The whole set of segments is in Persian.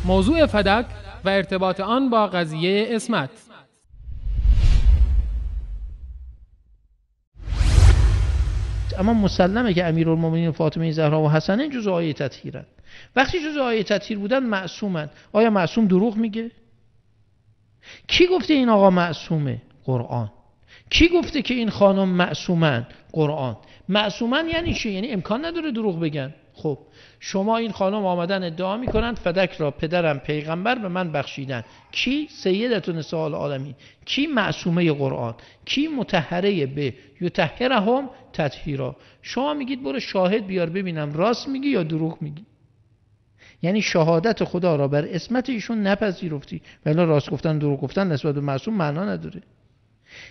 موضوع فدک و ارتباط آن با قضیه عصمت. اما مسلمه که امیرالمومنین فاطمه زهرا و حسنین جزء آیه تطهیرن. وقتی جزء آیه تطهیر بودن معصومن. آیا معصوم دروغ میگه؟ کی گفته این آقا معصومه؟ قرآن. کی گفته که این خانم معصومن؟ قرآن. معصومن یعنی چی؟ یعنی امکان نداره دروغ بگن. خب شما این خانم آمدن ادعا میکنن فدک را پدرم پیغمبر به من بخشیدن. کی؟ سیدتون نساء العالمین. کی معصومه قرآن؟ کی مطهره به یطهرهم تطهیرا؟ شما میگید برو شاهد بیار ببینم راست میگی یا دروغ میگی. یعنی شهادت خدا را بر عصمت ایشون نپذیرفتی، ولی راست گفتن دروغ گفتن نسبت به معصوم معنا نداره.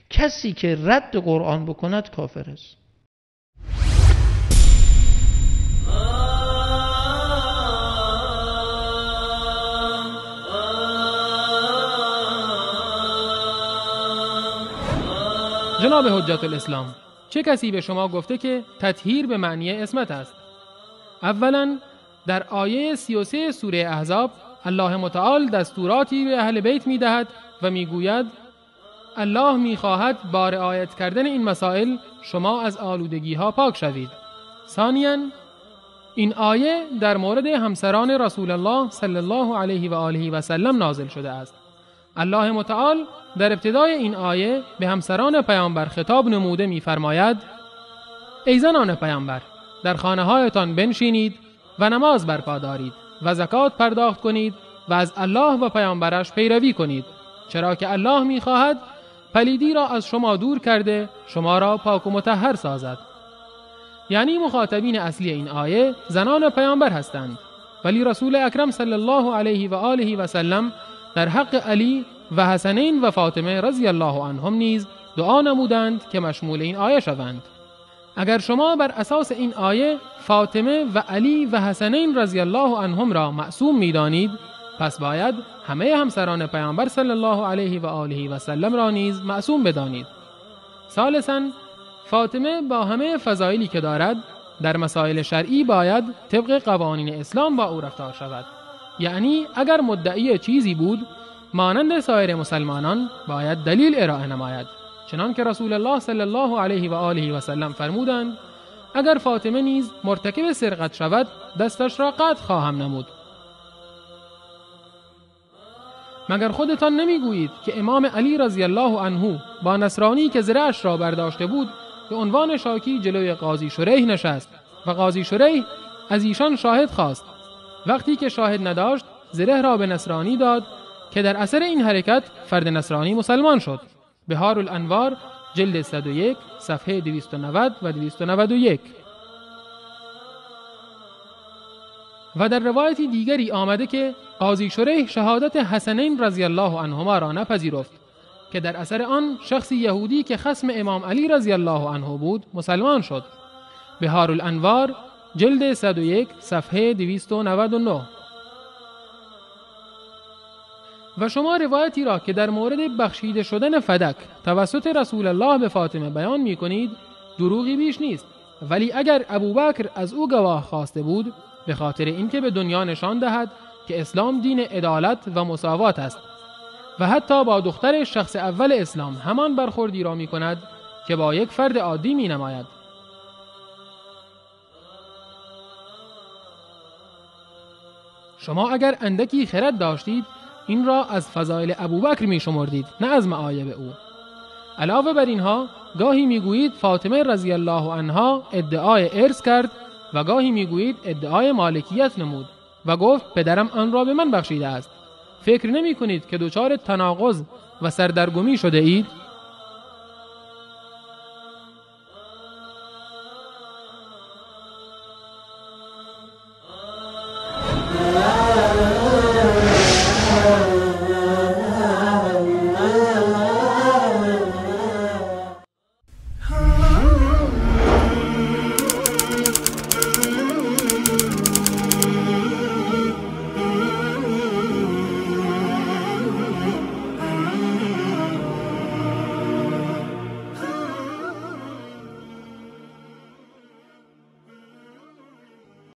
کسی که رد قرآن بکند کافر است. جناب حجت الاسلام، چه کسی به شما گفته که تطهیر به معنی عصمت است؟ اولا در آیه 33 سوره احزاب الله متعال دستوراتی به اهل بیت می‌دهد و می‌گوید الله می‌خواهد با رعایت کردن این مسائل شما از آلودگی‌ها پاک شوید. ثانیاً این آیه در مورد همسران رسول الله صلی الله علیه و آله و سلم نازل شده است. الله متعال در ابتدای این آیه به همسران پیامبر خطاب نموده می‌فرماید ای زنان پیامبر، در خانه‌هایتان بنشینید و نماز برپا دارید و زکات پرداخت کنید و از الله و پیامبرش پیروی کنید، چرا که الله می‌خواهد پلیدی را از شما دور کرده شما را پاک و مطهر سازد. یعنی مخاطبین اصلی این آیه زنان پیامبر هستند، ولی رسول اکرم صلی الله علیه و آله و سلم در حق علی و حسنین و فاطمه رضی الله عنهم نیز دعا نمودند که مشمول این آیه شوند. اگر شما بر اساس این آیه فاطمه و علی و حسنین رضی الله عنهم را معصوم می‌دانید، پس باید همه همسران پیامبر صلی الله علیه و آله و سلم را نیز معصوم بدانید. ثالثاً فاطمه با همه فضایلی که دارد در مسائل شرعی باید طبق قوانین اسلام با او رفتار شود. یعنی اگر مدعی چیزی بود مانند سایر مسلمانان باید دلیل ارائه نماید، چنان که رسول الله صلی الله علیه و آله و سلم فرمودند اگر فاطمه نیز مرتکب سرقت شود دستش را قطع خواهم نمود. مگر خودتان نمیگویید که امام علی رضی الله عنه با نصرانی که زره‌اش را برداشته بود به عنوان شاکی جلوی قاضی شریح نشست و قاضی شریح از ایشان شاهد خواست. وقتی که شاهد نداشت زره را به نصرانی داد که در اثر این حرکت فرد نصرانی مسلمان شد. بهار الانوار جلد 101 صفحه 290 و 291. و در روایتی دیگری آمده که قاضی شریح شهادت حسنین رضی الله عنهما را نپذیرفت که در اثر آن شخصی یهودی که خصم امام علی رضی الله عنه بود مسلمان شد. بهار الانوار جلد 101 صفحه 299. و شما روایتی را که در مورد بخشیده شدن فدک توسط رسول الله به فاطمه بیان می کنید دروغی بیش نیست، ولی اگر ابوبکر از او گواه خواسته بود به خاطر اینکه به دنیا نشان دهد که اسلام دین عدالت و مساوات است و حتی با دختر شخص اول اسلام همان برخوردی را می کند که با یک فرد عادی می نماید. شما اگر اندکی خرد داشتید این را از فضایل ابوبکر می شمردید، نه از معایب او. علاوه بر اینها گاهی می گویید فاطمه رضی الله عنها ادعای ارث کرد و گاهی می گویید ادعای مالکیت نمود و گفت پدرم آن را به من بخشیده است. فکر نمی کنید که دچار تناقض و سردرگمی شده اید؟